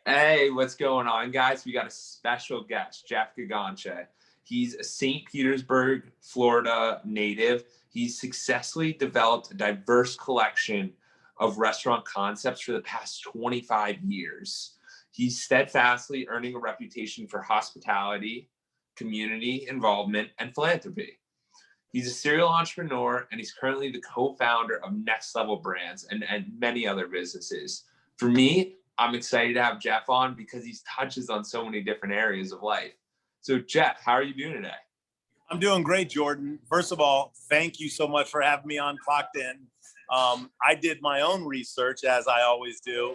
Hey, what's going on, guys? We got a special guest, Jeff Gigante. He's a St. Petersburg, Florida native. He's successfully developed a diverse collection of restaurant concepts for the past 25 years. He's steadfastly earning a reputation for hospitality, community involvement, and philanthropy. He's a serial entrepreneur, and he's currently the co-founder of Next Level Brands and many other businesses. For me, I'm excited to have Jeff on because he touches on so many different areas of life. So Jeff, how are you doing today? I'm doing great, Jordan. First of all, thank you so much for having me on Clockedin. I did my own research, as I always do.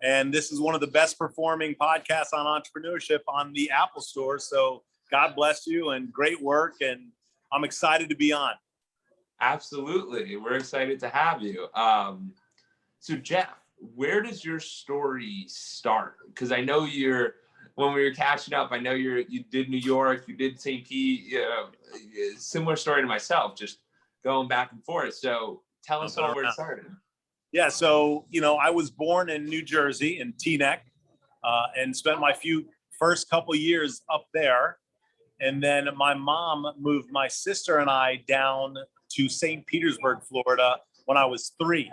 And this is one of the best performing podcasts on entrepreneurship on the Apple Store. So God bless you and great work. And I'm excited to be on. Absolutely. We're excited to have you. So Jeff, where does your story start? Because I know when we were catching up, I know you did New York, you did St. Pete, similar story to myself, just going back and forth. So tell us all where it started. Yeah, so, I was born in New Jersey, in Teaneck, and spent my first couple years up there. And then my mom moved my sister and I down to St. Petersburg, Florida when I was 3.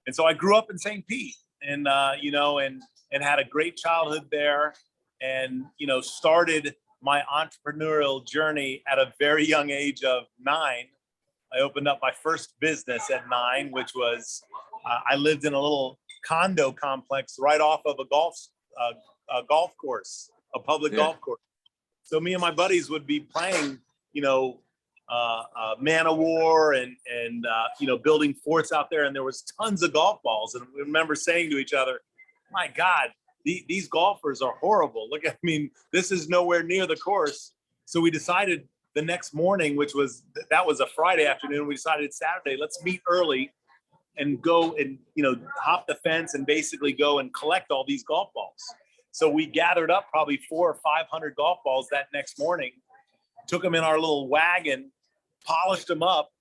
And so I grew up in St. Pete and, and had a great childhood there and, started my entrepreneurial journey at a very young age of 9. I opened up my first business at 9, which was, I lived in a little condo complex right off of a golf course, a public golf course. So me and my buddies would be playing, Man of War and building forts out there. And there was tons of golf balls. And we remember saying to each other, my God, these golfers are horrible. This is nowhere near the course. So we decided the next morning, that was a Friday afternoon, we decided Saturday, let's meet early and go and, hop the fence and basically go and collect all these golf balls. So we gathered up probably 400 or 500 golf balls that next morning, took them in our little wagon, polished them up.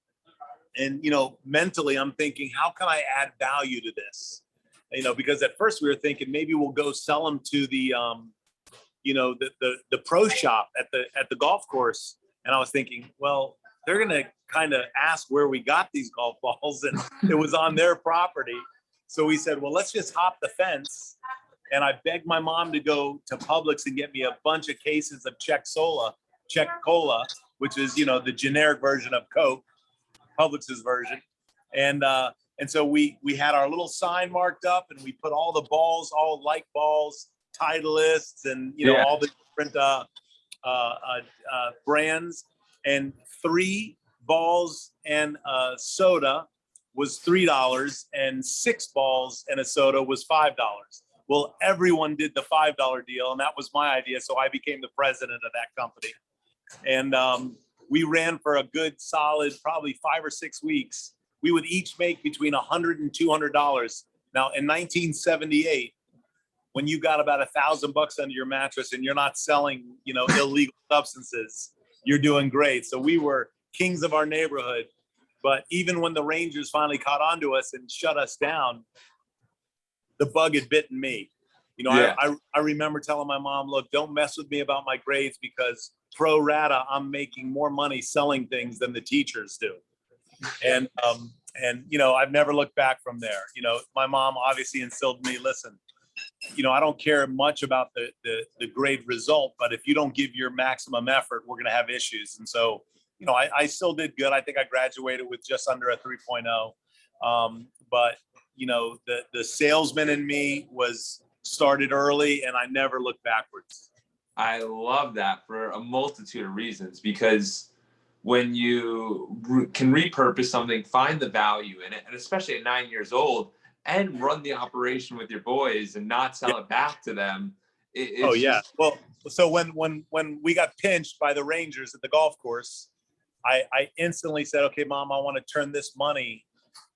And, mentally I'm thinking, how can I add value to this? Because at first we were thinking maybe we'll go sell them to the pro shop at the golf course. And I was thinking, well, they're going to kind of ask where we got these golf balls, and it was on their property. So we said, well, let's just hop the fence. And I begged my mom to go to Publix and get me a bunch of cases of Czech Cola, which is, the generic version of Coke, Publix's version. And so we had our little sign marked up, and we put all the balls, all like balls, Titleists, and, all the different brands. And 3 balls and a soda was $3, and 6 balls and a soda was $5. Well, everyone did the $5 deal, and that was my idea. So I became the president of that company. And we ran for a good solid, probably 5 or 6 weeks. We would each make between $100 and $200. Now, in 1978, when you got about $1,000 under your mattress and you're not selling, illegal substances, you're doing great. So we were kings of our neighborhood. But even when the Rangers finally caught on to us and shut us down, the bug had bitten me. I remember telling my mom, look, don't mess with me about my grades, because pro rata, I'm making more money selling things than the teachers do. And I've never looked back from there. My mom obviously instilled in me, listen, I don't care much about the grade result, but if you don't give your maximum effort, we're going to have issues. And so, I still did good. I think I graduated with just under a 3.0. But the salesman in me started early, and I never looked backwards. I love that for a multitude of reasons, because when you can repurpose something, find the value in it, and especially at 9 years old, and run the operation with your boys and not sell it back to them. Well, so when we got pinched by the Rangers at the golf course, I instantly said, okay, Mom, I want to turn this money,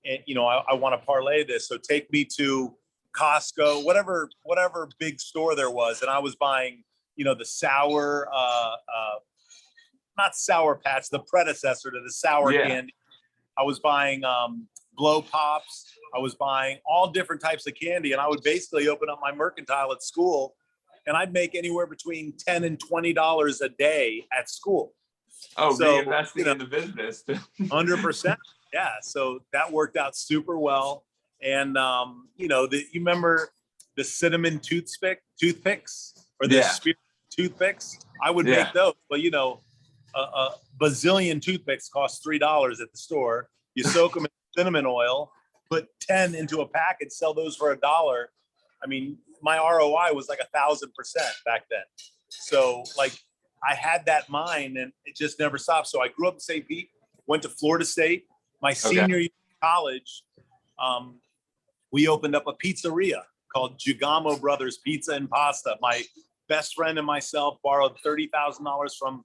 and I want to parlay this. So take me to Costco, whatever big store there was, and I was buying, the sour, not Sour Patch, the predecessor to the sour candy. I was buying blow pops. I was buying all different types of candy, and I would basically open up my mercantile at school, and I'd make anywhere between $10 and $20 a day at school. Oh, So, reinvesting in the business. 100%. Yeah. So that worked out super well. And, you remember the cinnamon toothpicks or the spear toothpicks? I would make those, but a bazillion toothpicks cost $3 at the store. You soak them in cinnamon oil, put 10 into a packet, sell those for $1. I mean, my ROI was like 1,000% back then. So like I had that mind and it just never stopped. So I grew up in St. Pete, went to Florida State. My senior year of college, we opened up a pizzeria called Gigamo Brothers Pizza and Pasta. My best friend and myself borrowed $30,000 from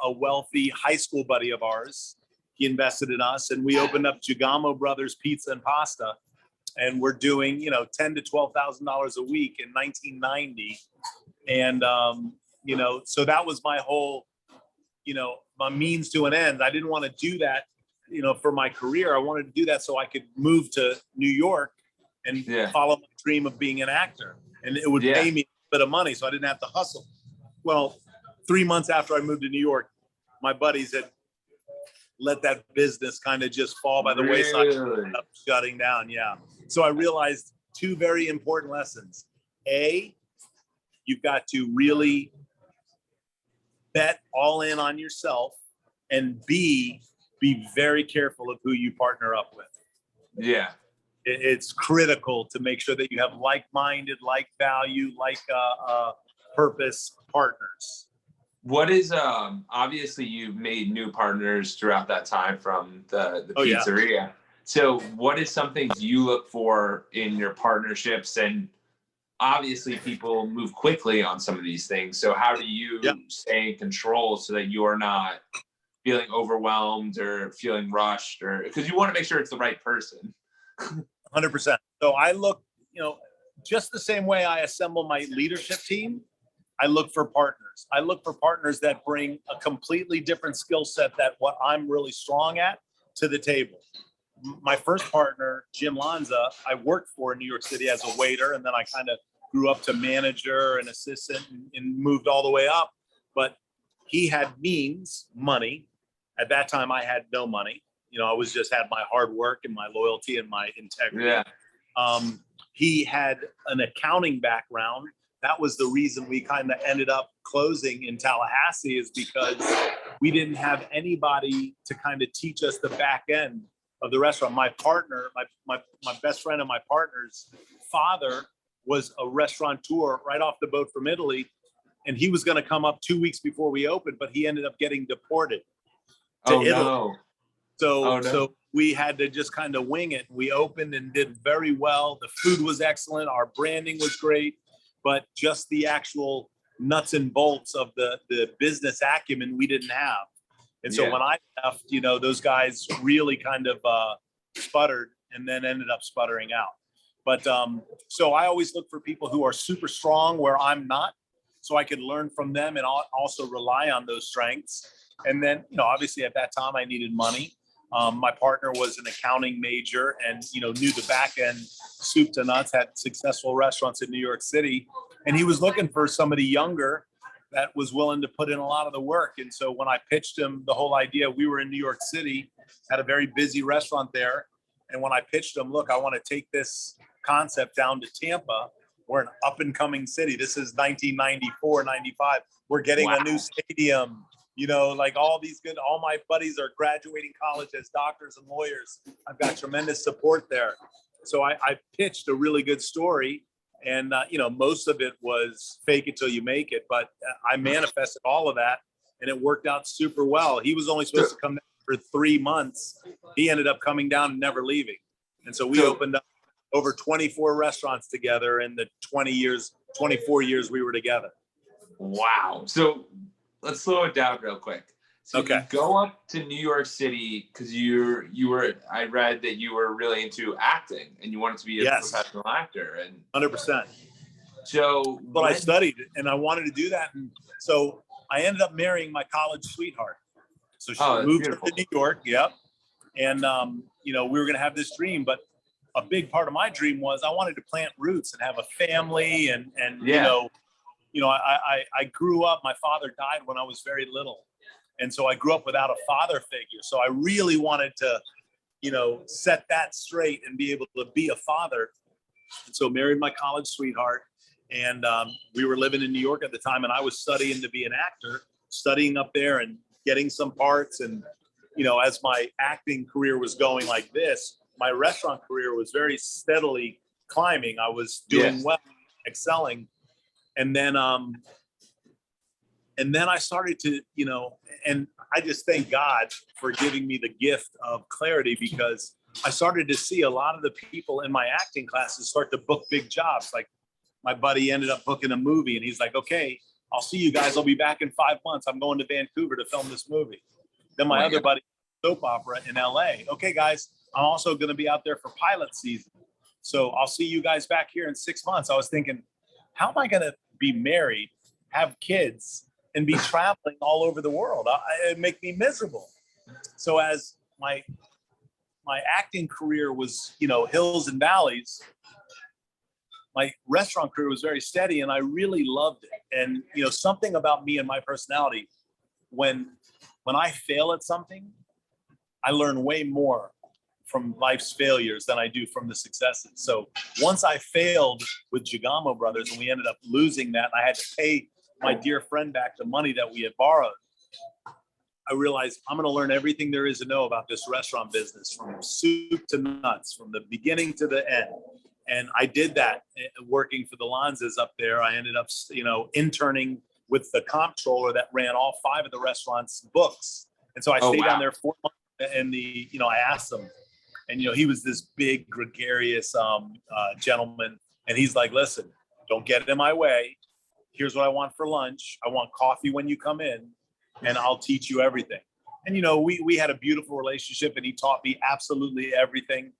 a wealthy high school buddy of ours. He invested in us, and we opened up Gigamo Brothers Pizza and Pasta. And we're doing, $10,000 to $12,000 a week in 1990. And, so that was my whole, my means to an end. I didn't want to do that, for my career. I wanted to do that so I could move to New York and follow my dream of being an actor. And it would pay me a bit of money so I didn't have to hustle. Well, 3 months after I moved to New York, my buddies had let that business kind of just fall by the wayside, shutting down. Yeah. So I realized two very important lessons. A, you've got to really bet all in on yourself. And B, be very careful of who you partner up with. Yeah. It's critical to make sure that you have like-minded, like value, like purpose partners. What is obviously you've made new partners throughout that time from the pizzeria. Yeah. So what is something you look for in your partnerships? And obviously people move quickly on some of these things. So how do you stay in control so that you're not feeling overwhelmed or feeling rushed, or because you want to make sure it's the right person? 100%. So I look, just the same way I assemble my leadership team, I look for partners. I look for partners that bring a completely different skill set that what I'm really strong at to the table. My first partner, Jim Lanza, I worked for in New York City as a waiter, and then I kind of grew up to manager and assistant and moved all the way up. But he had money. At that time, I had no money. I was just had my hard work and my loyalty and my integrity. Yeah. He had an accounting background. That was the reason we kind of ended up closing in Tallahassee, is because we didn't have anybody to kind of teach us the back end of the restaurant. My partner, my best friend and my partner's father was a restaurateur right off the boat from Italy. And he was going to come up 2 weeks before we opened, but he ended up getting deported to Italy. No. So we had to just kind of wing it. We opened and did very well. The food was excellent. Our branding was great, but just the actual nuts and bolts of the business acumen we didn't have. And so when I left, those guys really kind of sputtered and then ended up sputtering out. But so I always look for people who are super strong where I'm not, so I could learn from them and also rely on those strengths. And then, obviously at that time I needed money. My partner was an accounting major and, knew the back end soup to nuts, had successful restaurants in New York City. And he was looking for somebody younger that was willing to put in a lot of the work. And so when I pitched him the whole idea, we were in New York City, had a very busy restaurant there. And when I pitched him, look, I want to take this concept down to Tampa. We're an up and coming city. This is 1994, 95. We're getting a new stadium. Like all my buddies are graduating college as doctors and lawyers. I've got tremendous support there. So I pitched a really good story, and most of it was fake it till you make it, but I manifested all of that and it worked out super well. He was only supposed to come down for 3 months. He ended up coming down and never leaving. And so we opened up over 24 restaurants together in the 24 years we were together. Wow. So let's slow it down real quick. So you go up to New York City because I read that you were really into acting and you wanted to be a professional actor. And 100%. So, but I studied and I wanted to do that. And so I ended up marrying my college sweetheart. So she moved to New York. Yep. And, we were going to have this dream, but a big part of my dream was I wanted to plant roots and have a family, and Yeah. I grew up, my father died when I was very little. And so I grew up without a father figure. So I really wanted to, set that straight and be able to be a father. And so married my college sweetheart, and we were living in New York at the time, and I was studying to be an actor, studying up there and getting some parts. And, as my acting career was going like this, my restaurant career was very steadily climbing. I was doing well, excelling. And then I started to, and I just thank God for giving me the gift of clarity, because I started to see a lot of the people in my acting classes start to book big jobs. Like my buddy ended up booking a movie, and he's like, okay, I'll see you guys. I'll be back in 5 months. I'm going to Vancouver to film this movie. Then my other buddy, soap opera in LA. Okay, guys, I'm also going to be out there for pilot season. So I'll see you guys back here in 6 months. I was thinking, how am I going to be married, have kids, and be traveling all over the world? It'd make me miserable. So as my acting career was, hills and valleys, my restaurant career was very steady, and I really loved it. And, something about me and my personality, when I fail at something, I learn way more from life's failures than I do from the successes. So once I failed with Gigamo Brothers, and we ended up losing that, and I had to pay my dear friend back the money that we had borrowed, I realized I'm going to learn everything there is to know about this restaurant business, from soup to nuts, from the beginning to the end. And I did that working for the Lanzas up there. I ended up, interning with the comptroller that ran all 5 of the restaurants' books. And so I stayed down there 4 months, and I asked him, and, he was this big, gregarious gentleman. And he's like, listen, don't get in my way. Here's what I want for lunch. I want coffee when you come in, and I'll teach you everything. And, we had a beautiful relationship, and he taught me absolutely everything.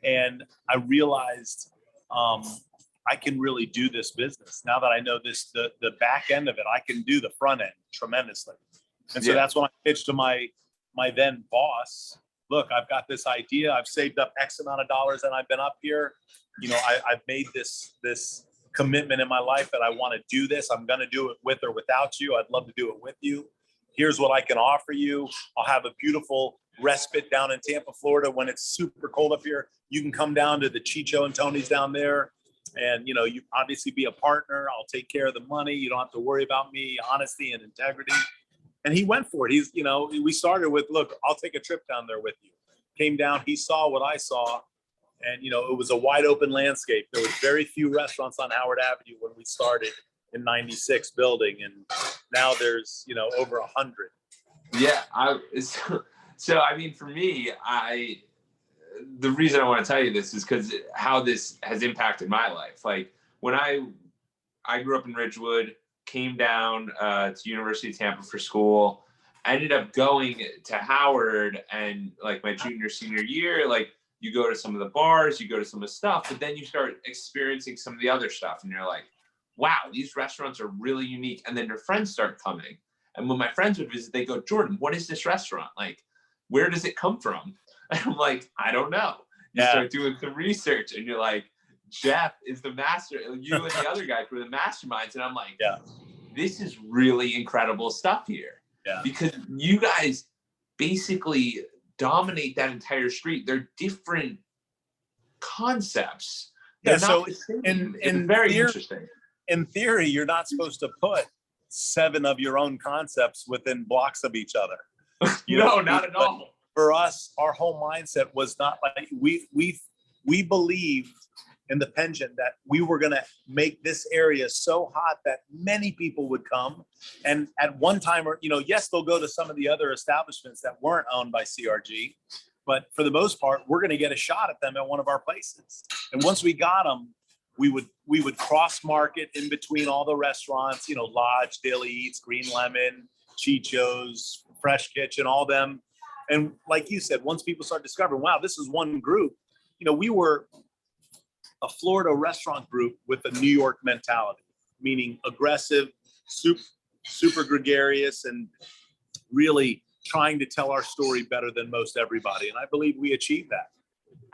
And I realized I can really do this business. Now that I know the back end of it, I can do the front end tremendously. And so that's when I pitched to my then boss, look, I've got this idea. I've saved up X amount of dollars, and I've been up here. I've made this commitment in my life that I want to do this. I'm going to do it with or without you. I'd love to do it with you. Here's what I can offer you. I'll have a beautiful respite down in Tampa, Florida. When it's super cold up here, you can come down to the Chicho and Tony's down there, and you obviously be a partner. I'll take care of the money. You don't have to worry about me. Honesty and integrity. And he went for it. We started with, look, I'll take a trip down there with you. Came down, he saw what I saw, and it was a wide open landscape. There was very few restaurants on Howard Avenue when we started in '96 building, and now there's over 100. Yeah, so I mean, for me, the reason I want to tell you this is because how this has impacted my life. Like when I grew up in Ridgewood, came down to University of Tampa for school. I ended up going to Howard, and like my junior, senior year, like you go to some of the bars, you go to some of the stuff, but then you start experiencing some of the other stuff, and you're like, wow, these restaurants are really unique. And then your friends start coming. And when my friends would visit, they go, Jordan, what is this restaurant? Like, where does it come from? And I'm like, I don't know. You start doing some research, and you're like, Jeff is the master. You and the other guys were the masterminds. And I'm like, this is really incredible stuff here. Yeah. Because you guys basically dominate that entire street. They're different concepts. They're so in very interesting. In theory, you're not supposed to put 7 of your own concepts within blocks of each other. No, not at all. For us, our whole mindset was not like we believed in the penchant that we were going to make this area so hot that many people would come. And at one time, yes, they'll go to some of the other establishments that weren't owned by CRG, but for the most part, we're going to get a shot at them at one of our places. And once we got them, we would cross market in between all the restaurants, Lodge, Daily Eats, Green Lemon, Chicho's, Fresh Kitchen, all them. And like you said, once people start discovering, wow, this is one group, we were a Florida restaurant group with a New York mentality, meaning aggressive, super gregarious, and really trying to tell our story better than most everybody. And I believe we achieved that.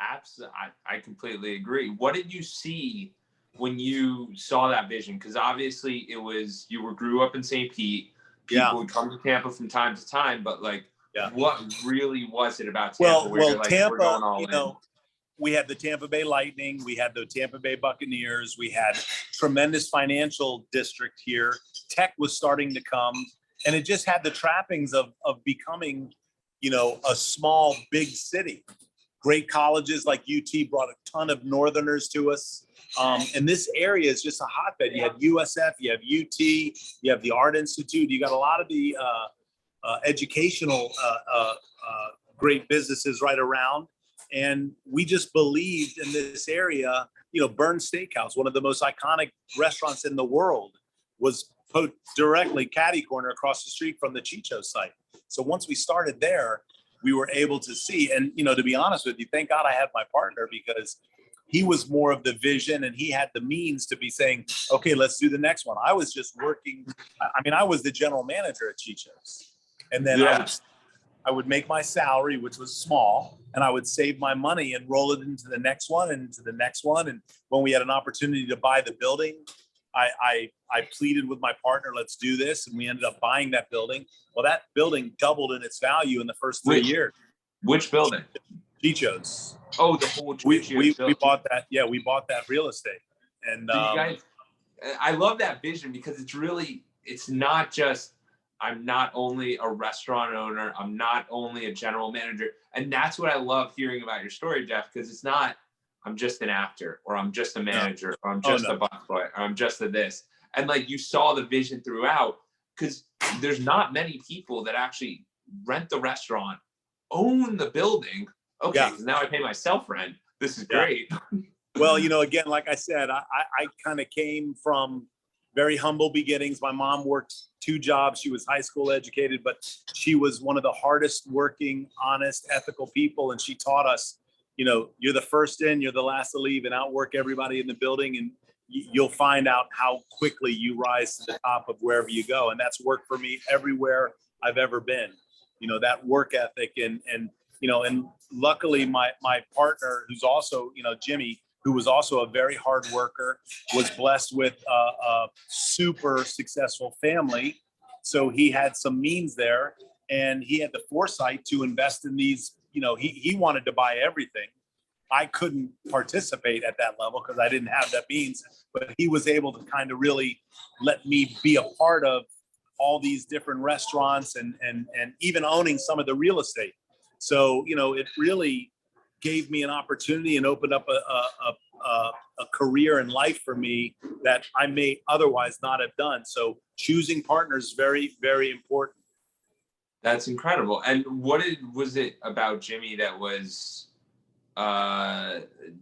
Absolutely. I completely agree. What did you see when you saw that vision? Because obviously it was, grew up in St. Pete. People would come to Tampa from time to time, but like, what really was it about Tampa where you're like, Tampa, we're going all in? We had the Tampa Bay Lightning, we had the Tampa Bay Buccaneers, we had tremendous financial district here. Tech was starting to come, and it just had the trappings of becoming, a small, big city. Great colleges like UT brought a ton of Northerners to us. And this area is just a hotbed. You have USF, you have UT, you have the Art Institute, you got a lot of the educational great businesses right around. And we just believed in this area. Burn's Steakhouse, one of the most iconic restaurants in the world, was put directly catty corner across the street from the Chicho site. So once we started there, we were able to see, and to be honest with you, thank God I had my partner, because he was more of the vision and he had the means to be saying, okay, let's do the next one. I was just working. I was the general manager at Chicho's, and then I would make my salary, which was small, and I would save my money and roll it into the next one and into the next one. And when we had an opportunity to buy the building, I pleaded with my partner, let's do this. And we ended up buying that building. Well, that building doubled in its value in the first 3 years. Which building? Chicho's. Oh, the whole we bought that. Yeah, we bought that real estate. And so you guys, I love that vision, because it's not just, I'm not only a restaurant owner, I'm not only a general manager. And that's what I love hearing about your story, Jeff, because it's not, I'm just an actor, or I'm just a manager, or I'm just a busboy, or I'm just a this. And like, you saw the vision throughout, because there's not many people that actually rent the restaurant, own the building. Okay, because now I pay myself rent. This is great. Well, again, like I said, I kind of came from very humble beginnings. My mom worked 2 jobs. She was high school educated, but she was one of the hardest working, honest, ethical people. And she taught us, you're the first in, you're the last to leave, and outwork everybody in the building. And you'll find out how quickly you rise to the top of wherever you go. And that's worked for me everywhere I've ever been. That work ethic and luckily my partner, who's also, Jimmy, who was also a very hard worker, was blessed with a super successful family. So he had some means there, and he had the foresight to invest in these. He wanted to buy everything. I couldn't participate at that level because I didn't have that means, but he was able to kind of really let me be a part of all these different restaurants and even owning some of the real estate. So, it really gave me an opportunity and opened up a career in life for me that I may otherwise not have done. So choosing partners is very, very important. That's incredible. And what was it about Jimmy that was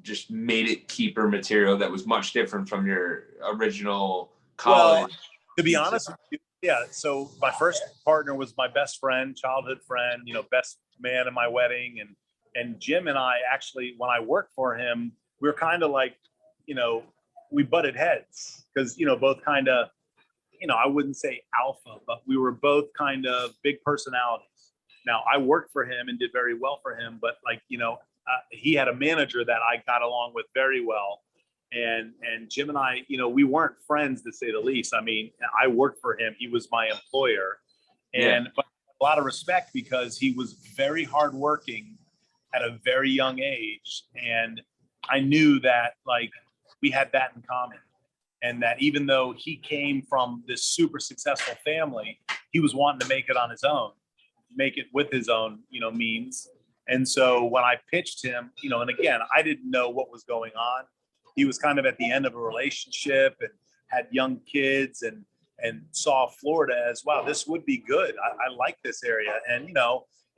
just made it keeper material that was much different from your original college? Well, to be honest with you, so my first partner was my best friend, childhood friend, best man in my wedding. And Jim and I actually, when I worked for him, we were kind of like, we butted heads because, both kind of, I wouldn't say alpha, but we were both kind of big personalities. Now, I worked for him and did very well for him, but he had a manager that I got along with very well. And Jim and I, we weren't friends, to say the least. I mean, I worked for him. He was my employer. But a lot of respect because he was very hardworking at a very young age. And I knew that we had that in common. And that even though he came from this super successful family, he was wanting to make it on his own, make it with his own, means. And so when I pitched him, and again, I didn't know what was going on. He was kind of at the end of a relationship and had young kids and saw Florida as, wow, this would be good. I like this area. And,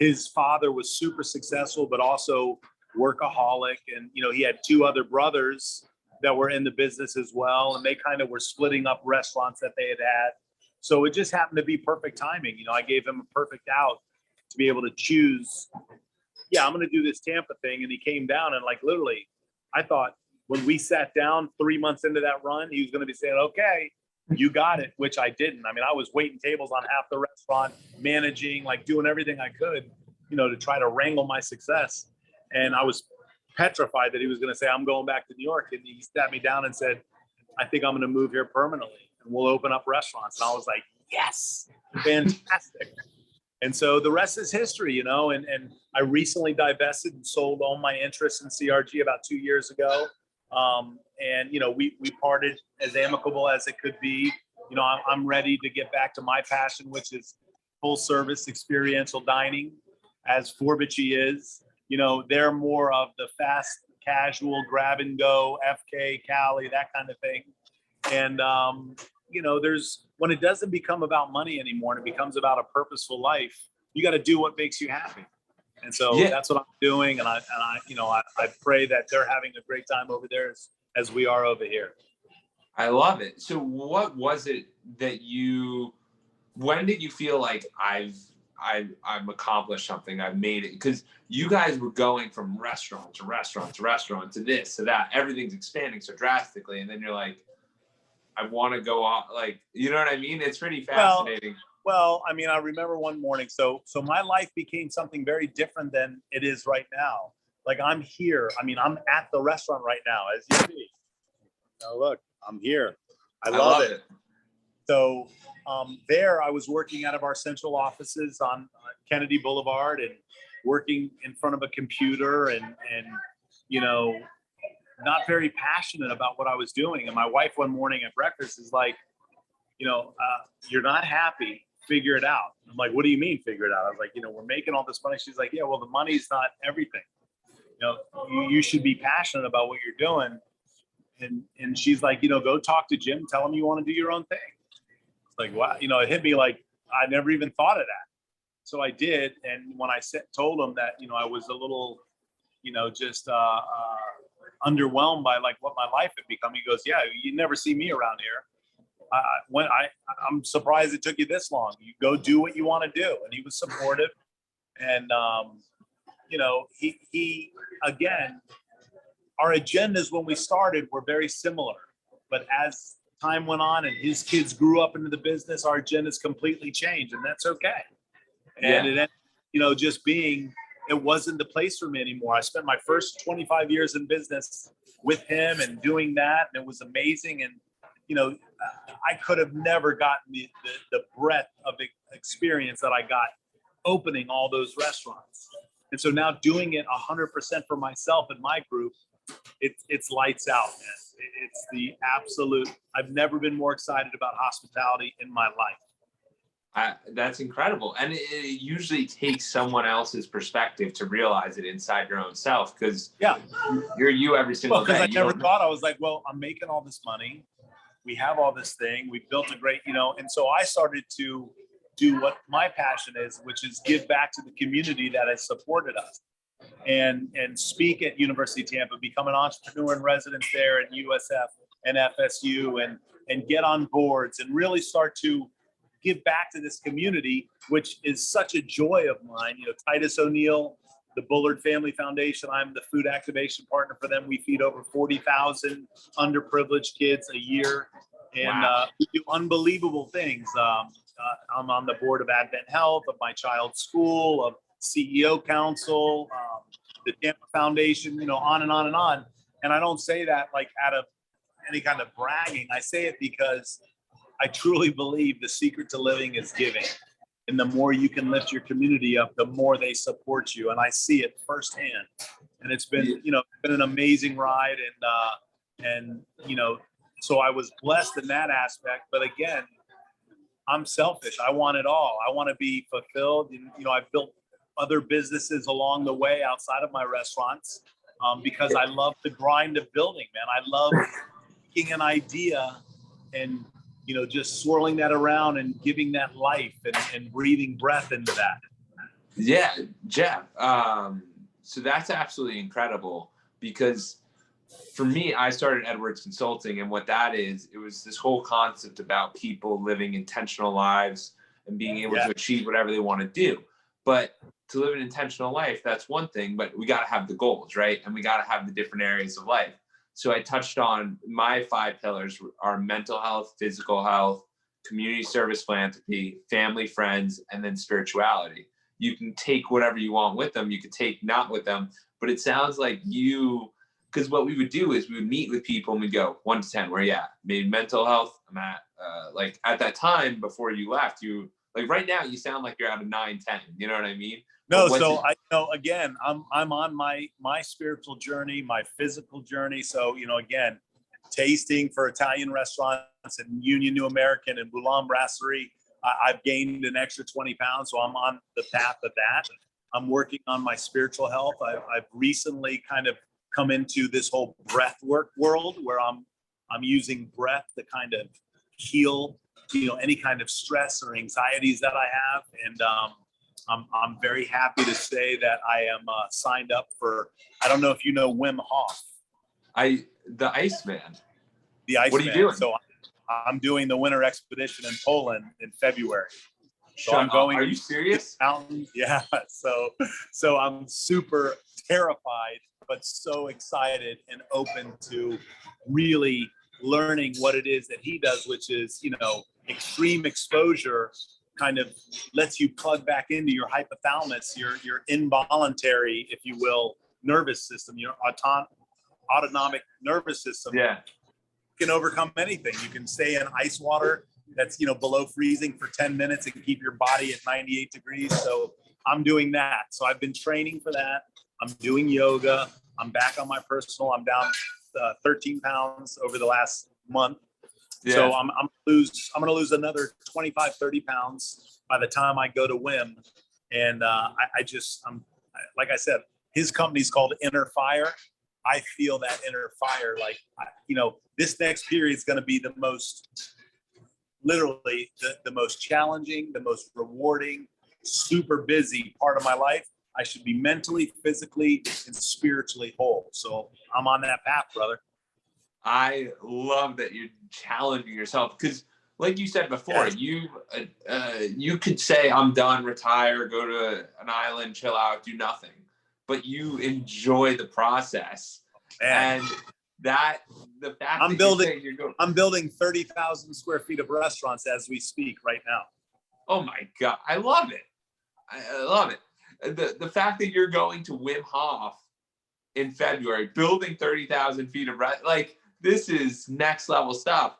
his father was super successful, but also workaholic. And, he had 2 other brothers that were in the business as well. And they kind of were splitting up restaurants that they had. So it just happened to be perfect timing. I gave him a perfect out to be able to choose. Yeah, I'm going to do this Tampa thing. And he came down and literally, I thought when we sat down 3 months into that run, he was going to be saying, okay, you got it, which I didn't. I mean, I was waiting tables on half the restaurant, managing, doing everything I could, to try to wrangle my success. And I was petrified that he was going to say, I'm going back to New York. And he sat me down and said, I think I'm going to move here permanently and we'll open up restaurants. And I was like, yes, fantastic. And so the rest is history, you know, and I recently divested and sold all my interests in CRG about 2 years ago. And, you know, we parted as amicable as it could be. You know, I'm ready to get back to my passion, which is full service experiential dining, as Forbici is. You know, they're more of the fast, casual, grab and go, FK, Cali, that kind of thing. And, you know, when it doesn't become about money anymore and it becomes about a purposeful life, you got to do what makes you happy. And so that's what I'm doing. And I you know, I pray that they're having a great time over there as we are over here. I love it. So what was it that when did you feel like I've accomplished something, I've made it? Because you guys were going from restaurant to restaurant to restaurant to this to that. Everything's expanding so drastically. And then you're like, I want to go off, like, you know what I mean? It's pretty fascinating. Well, I mean, I remember one morning. So my life became something very different than it is right now. Like I'm here. I mean, I'm at the restaurant right now, as you see. Now look, I'm here. I love it. So there I was working out of our central offices on Kennedy Boulevard and working in front of a computer and you know, not very passionate about what I was doing. And my wife one morning at breakfast is like, you know, you're not happy, figure it out. I'm like, what do you mean figure it out? I was like, you know, we're making all this money. She's like, yeah, well, the money's not everything. You know, you should be passionate about what you're doing. And she's like, you know, go talk to Jim, tell him you want to do your own thing. It's like, wow, you know, it hit me like I never even thought of that. So I did. And when I told him that, you know, I was a little, you know, just underwhelmed by like what my life had become, he goes, yeah, you never see me around here. I'm surprised it took you this long. You go do what you want to do. And he was supportive. And, you know, he again, our agendas when we started were very similar, but as time went on and his kids grew up into the business, our agendas completely changed, and that's okay. And it ended, you know, just being, it wasn't the place for me anymore. I spent my first 25 years in business with him and doing that, and it was amazing. And, you know, I could have never gotten the breadth of experience that I got opening all those restaurants. And so now doing it 100% for myself and my group, it's lights out, man. It's the absolute, I've never been more excited about hospitality in my life. That's incredible. And it usually takes someone else's perspective to realize it inside your own self, because you're you every single day. Because I never thought, I was like, well, I'm making all this money. We have all this thing. We built a great, you know, and so I started to do what my passion is, which is give back to the community that has supported us. And speak at University of Tampa, become an entrepreneur in residence there at USF and FSU, and get on boards and really start to give back to this community, which is such a joy of mine. You know, Titus O'Neill, the Bullard Family Foundation, I'm the food activation partner for them. We feed over 40,000 underprivileged kids a year, and we do unbelievable things. I'm on the board of Advent Health, of my child's school, of CEO Council, the Tampa Foundation, you know, on and on and on. And I don't say that like out of any kind of bragging. I say it because I truly believe the secret to living is giving. And the more you can lift your community up, the more they support you. And I see it firsthand. And it's been, you know, been an amazing ride. And, you know, so I was blessed in that aspect. But again, I'm selfish. I want it all. I want to be fulfilled. And, you know, I've built other businesses along the way outside of my restaurants because I love the grind of building, man. I love taking an idea and, you know, just swirling that around and giving that life and breathing breath into that. Yeah, Jeff. So that's absolutely incredible, because for me, I started Edwards Consulting, and what that is, it was this whole concept about people living intentional lives and being able to achieve whatever they want to do. But to live an intentional life, that's one thing, but we got to have the goals, right? And we got to have the different areas of life. So I touched on my 5 pillars are mental health, physical health, community service, philanthropy, family, friends, and then spirituality. You can take whatever you want with them. You can take not with them, but it sounds like you, because what we would do is we would meet with people and we'd go 1 to 10, where you at? Maybe mental health, I'm at, like at that time before you left, you, like right now, you sound like you're at a 9, 10, you know what I mean? No, so I know, again, I'm on my spiritual journey, my physical journey. So, again, tasting for Italian restaurants in Union New American and Boulogne Brasserie. I've gained an extra 20 pounds, so I'm on the path of that. I'm working on my spiritual health. I've recently kind of come into this whole breath work world where I'm using breath to kind of heal, any kind of stress or anxieties that I have. And I'm very happy to say that I am signed up for, I don't know if you know Wim Hof. The Iceman. The Iceman. What are you doing? So I'm doing the winter expedition in Poland in February. So I'm going. Are you serious? Mountains. Yeah. So I'm super terrified, but so excited and open to really learning what it is that he does, which is, extreme exposure kind of lets you plug back into your hypothalamus, your involuntary, if you will, nervous system, your autonomic nervous system. Yeah. Can overcome anything. You can stay in ice water that's below freezing for 10 minutes and keep your body at 98 degrees. So I'm doing that. So I've been training for that. I'm doing yoga. I'm back on my personal. I'm down 13 pounds over the last month. Yeah. So I'm going to lose another 25, 30 pounds by the time I go to Wim. And I'm like I said, his company's called Inner Fire. I feel that inner fire, like, this next period is going to be the most, literally the most challenging, the most rewarding, super busy part of my life. I should be mentally, physically, and spiritually whole. So I'm on that path, brother. I love that you're challenging yourself, because like you said before, you could say, I'm done, retire, go to an island, chill out, do nothing. But you enjoy the process. Man. And the fact I'm building 30,000 square feet of restaurants as we speak right now. Oh my God. I love it. I love it. The fact that you're going to Wim Hof in February, building 30,000 feet of like, this is next level stuff.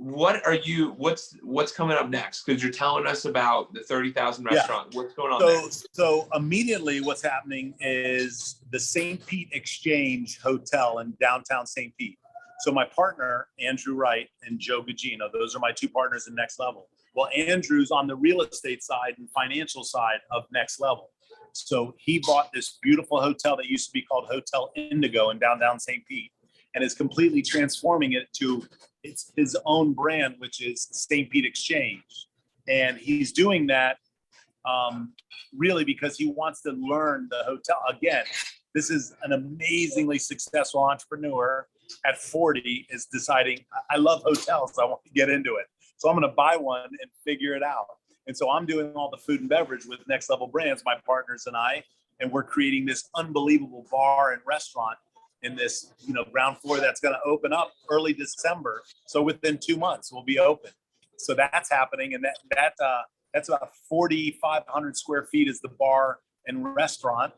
What's coming up next? Because you're telling us about the 30,000 restaurant. Yeah. What's going on next? So immediately what's happening is the St. Pete Exchange Hotel in downtown St. Pete. So my partner, Andrew Wright and Joe Gigino, those are my two partners in Next Level. Well, Andrew's on the real estate side and financial side of Next Level. So he bought this beautiful hotel that used to be called Hotel Indigo in downtown St. Pete, and is completely transforming it to his own brand, which is St. Pete Exchange. And he's doing that really because he wants to learn the hotel. Again, this is an amazingly successful entrepreneur at 40 is deciding, I love hotels, I want to get into it. So I'm going to buy one and figure it out. And so I'm doing all the food and beverage with Next Level Brands, my partners and I, and we're creating this unbelievable bar and restaurant in this, ground floor that's going to open up early December. So within 2 months, we'll be open. So that's happening. And that's about 4,500 square feet is the bar and restaurant.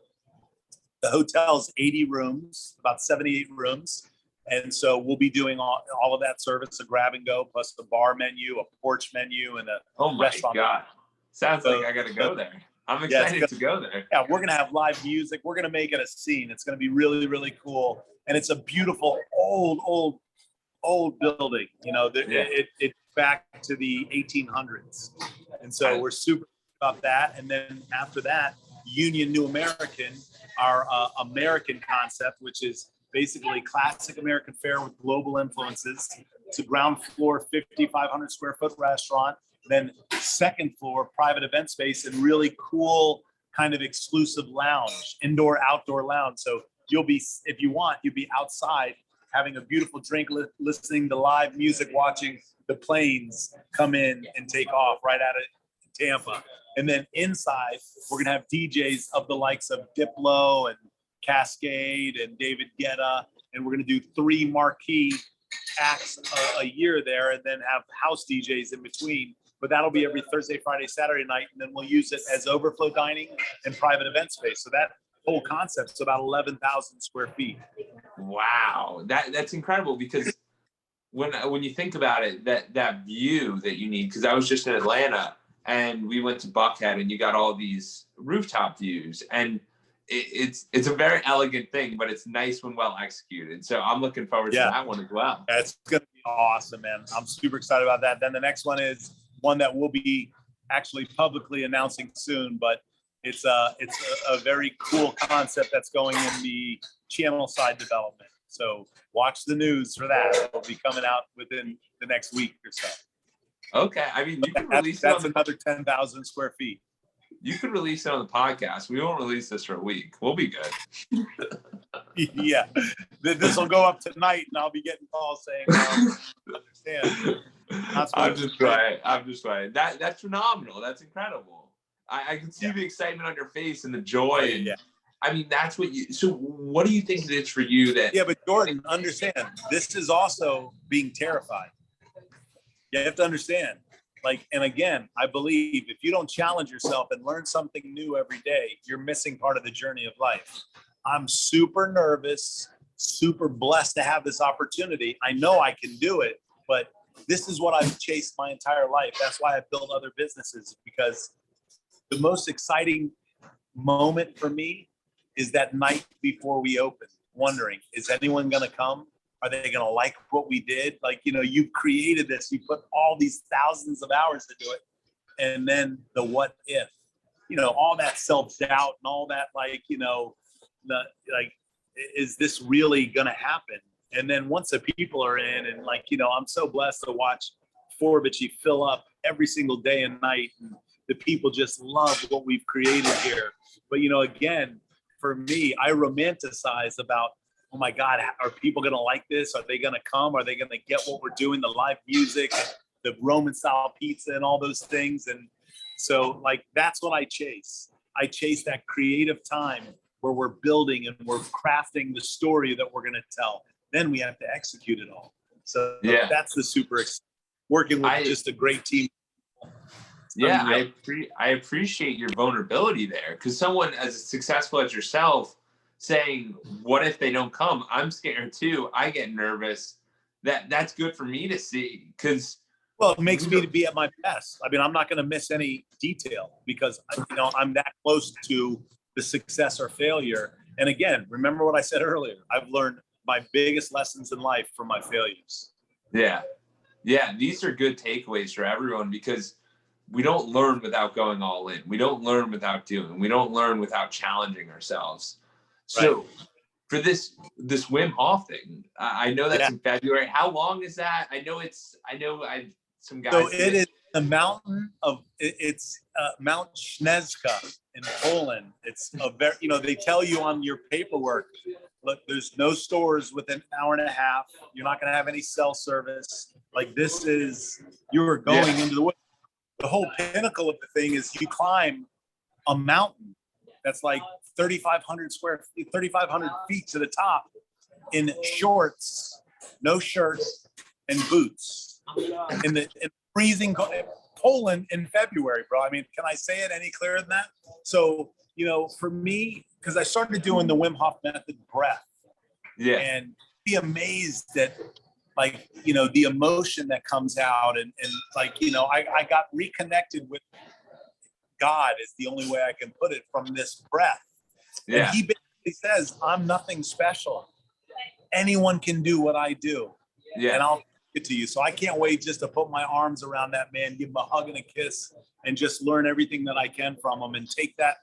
The hotel's 80 rooms, about 78 rooms. And so we'll be doing all of that service, a grab and go, plus the bar menu, a porch menu, and a restaurant. Oh my God. Sounds like I got to go there. I'm excited to go there. Yeah, we're going to have live music. We're going to make it a scene. It's going to be really, really cool. And it's a beautiful, old building. It's back to the 1800s. And so we're super about that. And then after that, Union New American, our American concept, which is basically classic American fare with global influences. It's a ground floor, 5,500 square foot restaurant. Then second floor, private event space and really cool kind of exclusive lounge, indoor, outdoor lounge. So you'll be, if you want, you'll be outside having a beautiful drink, listening to live music, watching the planes come in and take off right out of Tampa. And then inside, we're going to have DJs of the likes of Diplo and Cascade and David Guetta. And we're going to do 3 marquee acts a year there and then have house DJs in between. But that'll be every Thursday, Friday, Saturday night. And then we'll use it as overflow dining and private event space. So whole concept's about 11,000 square feet. Wow, that's incredible, because when you think about it, that view that you need, because I was just in Atlanta and we went to Buckhead and you got all these rooftop views, and it's a very elegant thing, but it's nice when well executed. So I'm looking forward to that one as well. That's gonna be awesome, man. I'm super excited about that. Then the next one is one that we'll be actually publicly announcing soon, but it's a very cool concept that's going in the channel side development. So watch the news for that. It'll be coming out within the next week or so. Okay, I mean, you can release that's another 10,000 square feet. You could release it on the podcast. We won't release this for a week. We'll be good. Yeah, this will go up tonight, and I'll be getting calls saying, "Understand." I'm just right. That's phenomenal. That's incredible. I can see the excitement on your face and the joy. And, I mean, that's what you. So, what do you think it is for you that? Yeah, but Jordan, understand. This is also being terrified. You have to understand. Like, and again, I believe if you don't challenge yourself and learn something new every day, you're missing part of the journey of life. I'm super nervous, super blessed to have this opportunity. I know I can do it, but this is what I've chased my entire life. That's why I built other businesses, because the most exciting moment for me is that night before we open, wondering, is anyone going to come? Are they going to like what we did? Like, you know, you've created this, you put all these thousands of hours into it. And then the what if, you know, all that self-doubt and all that, like, you know, is this really going to happen? And then once the people are in, and like, you know, I'm so blessed to watch Forbici fill up every single day and night. And the people just love what we've created here. But, you know, again, for me, I romanticize about, oh my God, are people going to like this? Are they going to come? Are they going to get what we're doing? The live music, the Roman style pizza and all those things. And so like, that's what I chase. I chase that creative time where we're building and we're crafting the story that we're going to tell. Then we have to execute it all. So that's the super working with just a great team. Yeah, I appreciate your vulnerability there, because someone as successful as yourself saying, what if they don't come? I'm scared too. I get nervous. That's good for me to see, because well, it makes me to be at my best. I mean, I'm not going to miss any detail, because you know, I'm that close to the success or failure. And again, remember what I said earlier. I've learned my biggest lessons in life from my failures. Yeah. These are good takeaways for everyone, because we don't learn without going all in. We don't learn without doing. We don't learn without challenging ourselves. So for this Wim Hof thing, I know that's in February. How long is that? Some guys. So it is the mountain of, it's Mount Śnieżka in Poland. It's a very, you know, they tell you on your paperwork, look, there's no stores within an hour and a half. You're not going to have any cell service. Like, this is, you are going into the woods. The whole pinnacle of the thing is you climb a mountain that's like 3,500 feet to the top in shorts, no shirts, and boots in the freezing Poland in February, bro. I mean, can I say it any clearer than that? So, you know, for me, because I started doing the Wim Hof method breath, and be amazed at, like, you know, the emotion that comes out, and like, you know, I got reconnected with God, is the only way I can put it, from this breath. And he basically says, I'm nothing special. Anyone can do what I do. And I'll give it to you. So I can't wait just to put my arms around that man, give him a hug and a kiss, and just learn everything that I can from him, and take that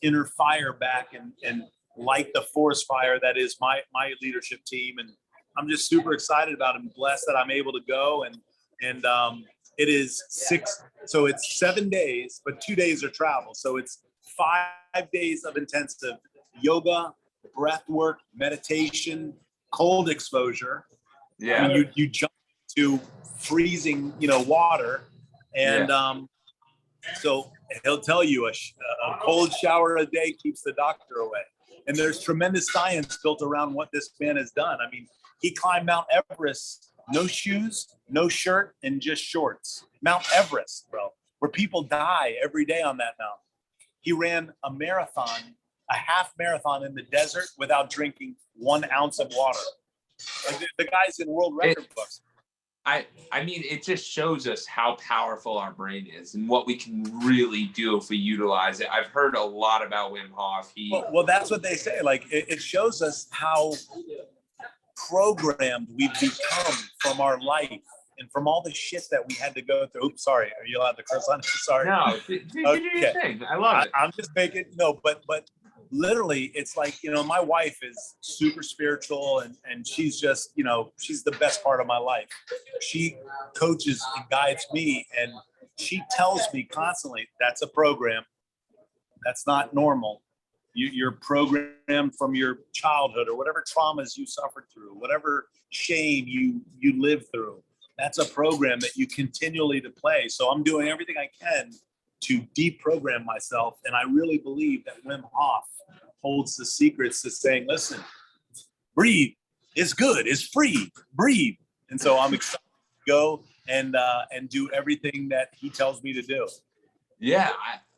inner fire back and light the forest fire that is my leadership team. And I'm just super excited about it, and blessed that I'm able to go. And it is so it's 7 days, but 2 days are travel. So it's 5 days of intensive yoga, breath work, meditation, cold exposure. I mean, you jump to freezing, you know, water. And so he'll tell you a cold shower a day keeps the doctor away. And there's tremendous science built around what this man has done. I mean, he climbed Mount Everest, no shoes, no shirt, and just shorts. Mount Everest, bro, where people die every day on that mountain. He ran a marathon, a a half marathon in the desert without drinking 1 ounce of water. Like the guy's in world record books. I mean, it just shows us how powerful our brain is and what we can really do if we utilize it. I've heard a lot about Wim Hof. Well, that's what they say. Like it shows us how programmed we've become from our life and from all the shit that we had to go through. Oops, sorry. Are you allowed to curse on it? Sorry. No, do your thing. I love it. I'm just making but literally, it's like, my wife is super spiritual and she's just, she's the best part of my life. She coaches and guides me, and she tells me constantly, that's a program. That's not normal. You're programmed from your childhood or whatever traumas you suffered through, whatever shame you lived through. That's a program that you continually to play. So I'm doing everything I can to deprogram myself. And I really believe that Wim Hof holds the secrets to saying, listen, breathe. It's good. It's free. Breathe. And so I'm excited to go and do everything that he tells me to do. Yeah,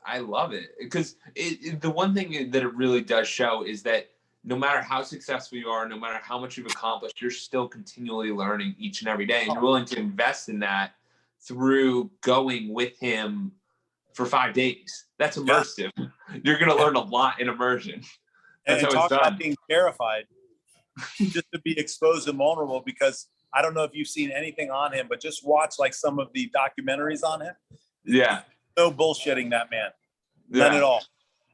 I love it, because the one thing that it really does show is that no matter how successful you are, no matter how much you've accomplished, you're still continually learning each and every day. And you're willing to invest in that through going with him for 5 days. That's immersive. Yeah. You're going to learn a lot in immersion. That's and talk about being terrified, just to be exposed and vulnerable, because I don't know if you've seen anything on him, but just watch like some of the documentaries on him. Yeah. No bullshitting that man. None at all.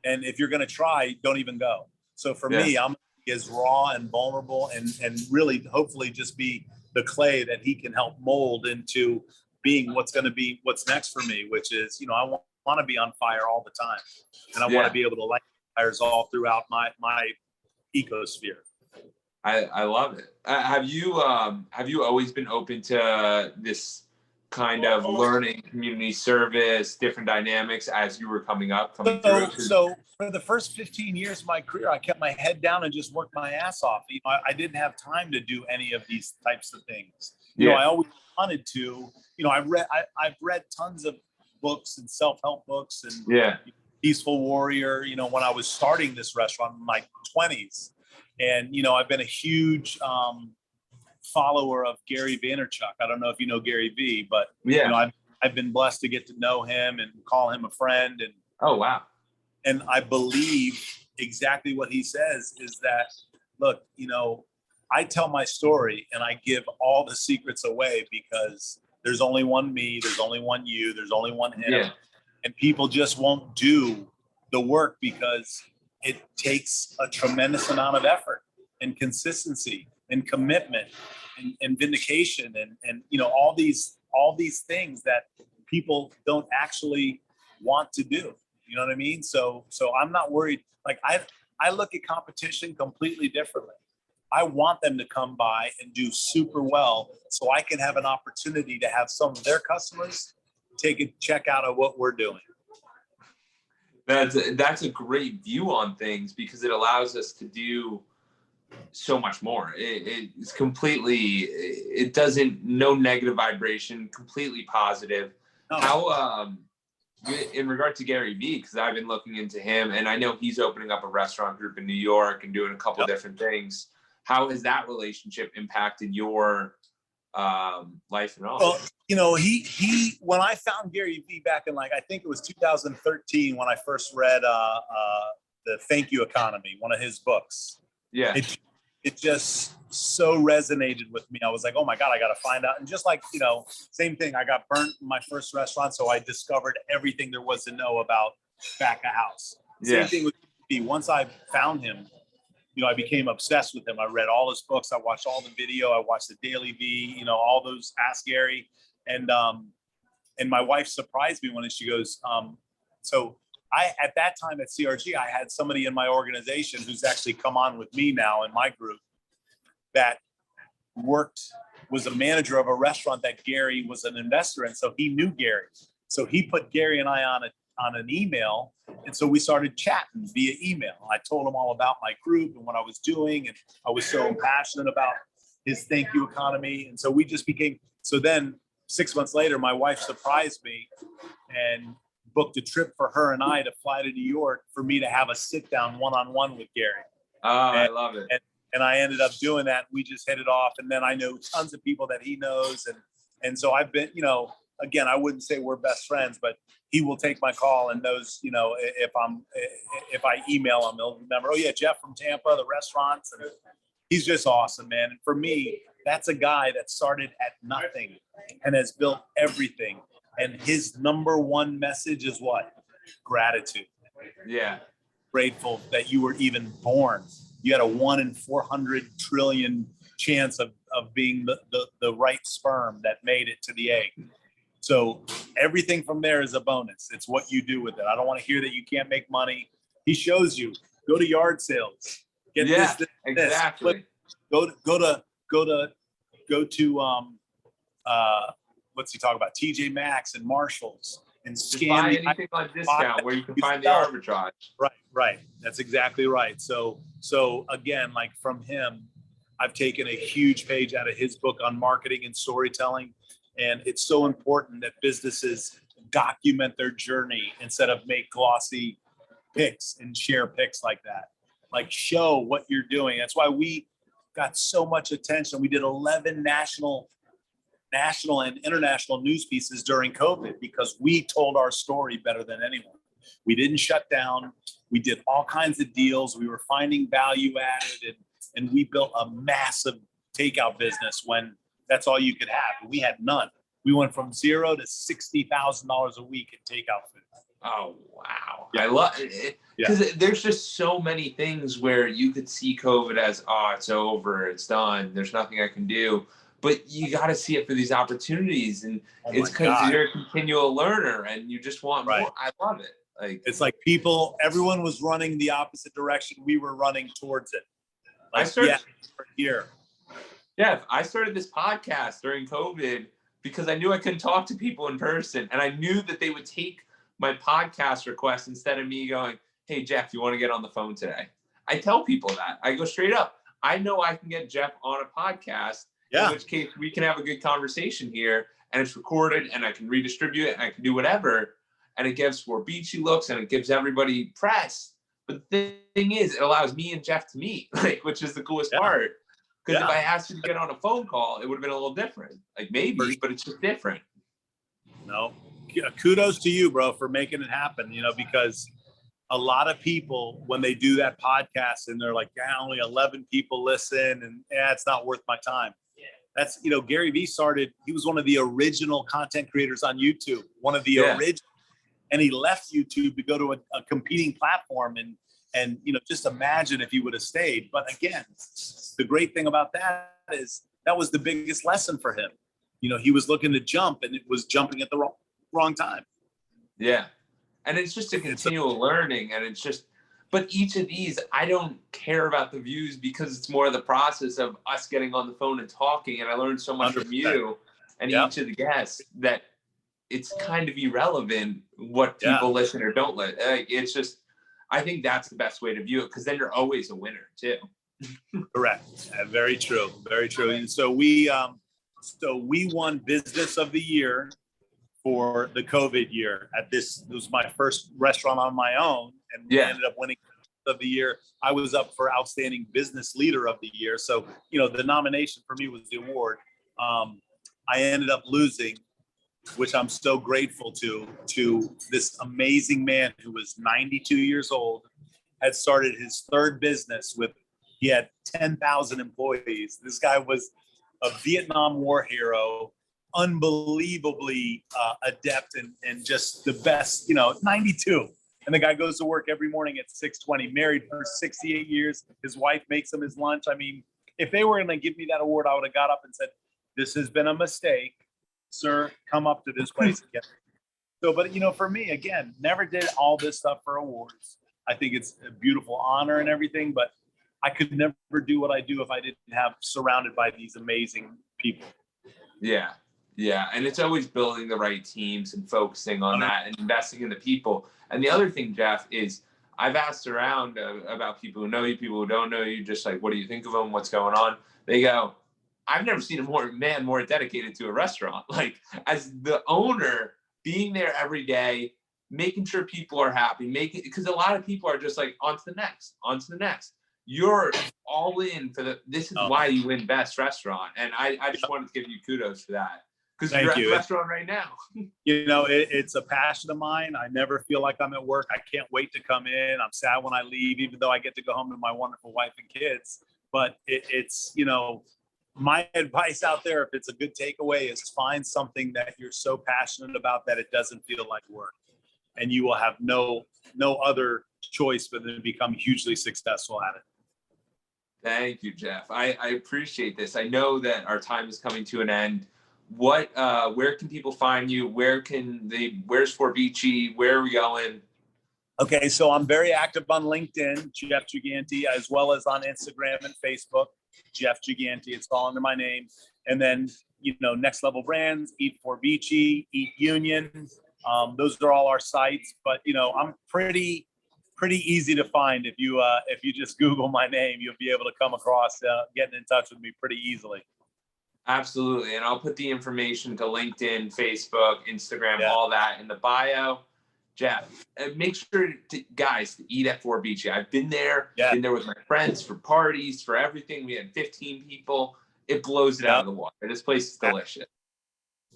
And if you're going to try, don't even go. So for me, I'm as raw and vulnerable and really hopefully just be the clay that he can help mold into being what's going to be what's next for me, which is, I want to be on fire all the time. And I want to be able to light fires all throughout my ecosphere. I love it. Have you always been open to this kind of learning, community service, different dynamics as you were coming through? So for the first 15 years of my career, I kept my head down and just worked my ass off. I didn't have time to do any of these types of things. I always wanted to. I've read tons of books and self-help books and Peaceful Warrior. When I was starting this restaurant in my 20s, and I've been a huge follower of Gary Vaynerchuk. I don't know if you know Gary V, but I've been blessed to get to know him and call him a friend. And oh wow! And I believe exactly what he says is that, look, I tell my story and I give all the secrets away because there's only one me, there's only one you, there's only one him, and people just won't do the work because it takes a tremendous amount of effort and consistency and commitment and vindication and all these things that people don't actually want to do. You know what I mean? So I'm not worried. Like I look at competition completely differently. I want them to come by and do super well so I can have an opportunity to have some of their customers take a check out of what we're doing. That's a great view on things because it allows us to do so much more. It's completely, no negative vibration, completely positive. No. How, in regard to Gary Vee, because I've been looking into him and I know he's opening up a restaurant group in New York and doing a couple different things. How has that relationship impacted your life and all? Well, he when I found Gary Vee back in I think it was 2013 when I first read the Thank You Economy, one of his books. Yeah. It just so resonated with me. I was like, oh my God, I got to find out. And just same thing. I got burnt in my first restaurant. So I discovered everything there was to know about back of house. Same thing with me. Once I found him, I became obsessed with him. I read all his books. I watched all the video. I watched the Daily V, all those Ask Gary. And my wife surprised me when she goes, so at that time at CRG, I had somebody in my organization who's actually come on with me now in my group that was a manager of a restaurant that Gary was an investor in. So he knew Gary. So he put Gary and I on an email. And so we started chatting via email. I told him all about my group and what I was doing. And I was so passionate about his Thank You Economy. And so we just became, so then 6 months later, my wife surprised me and booked a trip for her and I to fly to New York for me to have a sit down one-on-one with Gary. Oh, I love it. And I ended up doing that. We just hit it off. And then I know tons of people that he knows. And so I've been, again, I wouldn't say we're best friends, but he will take my call and knows, if I email him, he'll remember, oh yeah, Jeff from Tampa, the restaurants. And he's just awesome, man. And for me, that's a guy that started at nothing and has built everything. And his number one message is what? Gratitude. Yeah. Grateful that you were even born. You had a 1 in 400 trillion chance of being the right sperm that made it to the egg. So everything from there is a bonus. It's what you do with it. I don't want to hear that you can't make money. He shows you. Go to yard sales. Get this, exactly. Go to what's he talking about? TJ Maxx and Marshalls and scan buy anything on discount where you can find the arbitrage. Right. That's exactly right. So again, like from him, I've taken a huge page out of his book on marketing and storytelling. And it's so important that businesses document their journey instead of make glossy pics and share pics like that. Like show what you're doing. That's why we got so much attention. We did 11 national and international news pieces during COVID because we told our story better than anyone. We didn't shut down. We did all kinds of deals. We were finding value added and we built a massive takeout business when that's all you could have. We had none. We went from $0 to $60,000 a week in takeout food. Oh, wow. Yeah. I love it because there's just so many things where you could see COVID as, oh, it's over, it's done, there's nothing I can do. But you got to see it for these opportunities. And it's because you're a continual learner and you just want more. I love it. Like it's like everyone was running the opposite direction. We were running towards it. Like, here. Yeah, I started this podcast during COVID because I knew I couldn't talk to people in person. And I knew that they would take my podcast request instead of me going, hey, Jeff, you want to get on the phone today? I tell people that. I go straight up. I know I can get Jeff on a podcast, in which case we can have a good conversation here and it's recorded and I can redistribute it and I can do whatever. And it gives more beachy looks and it gives everybody press. But the thing is, it allows me and Jeff to meet, which is the coolest part. Because if I asked you to get on a phone call, it would have been a little different. Maybe, but it's just different. No, kudos to you, bro, for making it happen, because a lot of people, when they do that podcast and they're like, only 11 people listen and it's not worth my time. That's, Gary Vee started, he was one of the original content creators on YouTube, one of the original, and he left YouTube to go to a competing platform and just imagine if he would have stayed. But again, the great thing about that is that was the biggest lesson for him. He was looking to jump and it was jumping at the wrong time. Yeah. And it's just a continual learning. And it's just, but each of these, I don't care about the views because it's more of the process of us getting on the phone and talking. And I learned so much 100%. From you and each of the guests that it's kind of irrelevant what people listen or don't listen. It's just, I think that's the best way to view it because then you're always a winner too. Correct. Very true. Very true. And so we won Business of the Year for the COVID year it was my first restaurant on my own and we ended up winning of the year. I was up for Outstanding Business Leader of the Year. So, the nomination for me was the award. I ended up losing, which I'm so grateful to this amazing man who was 92 years old, had started his third business he had 10,000 employees. This guy was a Vietnam War hero, unbelievably adept and just the best, 92. And the guy goes to work every morning at 6:20, married for 68 years. His wife makes him his lunch. I mean, if they were going to give me that award, I would have got up and said, this has been a mistake. Sir, come up to this place again. So, but for me, again, never did all this stuff for awards. I think it's a beautiful honor and everything, but I could never do what I do if I didn't have surrounded by these amazing people. Yeah. Yeah. And it's always building the right teams and focusing on that and investing in the people. And the other thing, Jeff, is I've asked around about people who know you, people who don't know you, just like, what do you think of them? What's going on? They go, I've never seen a man more dedicated to a restaurant. As the owner, being there every day, making sure people are happy, because a lot of people are just like, on to the next, on to the next. You're all in for this is why you win best restaurant. And I just wanted to give you kudos for that, because you're at the restaurant right now. It's a passion of mine. I never feel like I'm at work. I can't wait to come in. I'm sad when I leave, even though I get to go home to my wonderful wife and kids. But it's my advice out there, if it's a good takeaway, is find something that you're so passionate about that it doesn't feel like work, and you will have no other choice but to become hugely successful at it. Thank you, Jeff. I appreciate this. I know that our time is coming to an end. Where can people find you? Where's Forbici? Where are we going? Okay, so I'm very active on LinkedIn, Jeff Gigante, as well as on Instagram and Facebook, Jeff Gigante. It's all under my name. And then, Next Level Brands, Eat Forbici, Eat Union. Those are all our sites. But, I'm pretty easy to find. If you just Google my name, you'll be able to come across getting in touch with me pretty easily. Absolutely. And I'll put the information to LinkedIn, Facebook, Instagram, all that in the bio. Jeff, make sure guys to eat at Forbici. I've been there, been there with my friends for parties, for everything. We had 15 people. It blows it out of the water. This place is delicious.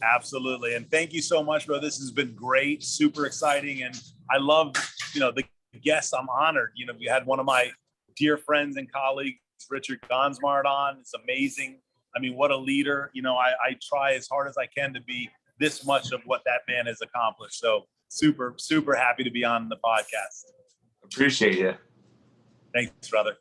Absolutely. And thank you so much, bro. This has been great, super exciting. And I love, the guests. I'm honored. We had one of my dear friends and colleagues, Richard Gonsmart, on. It's amazing. I mean, what a leader. I try as hard as I can to be this much of what that man has accomplished. So super, super happy to be on the podcast. Appreciate it. Thanks, brother.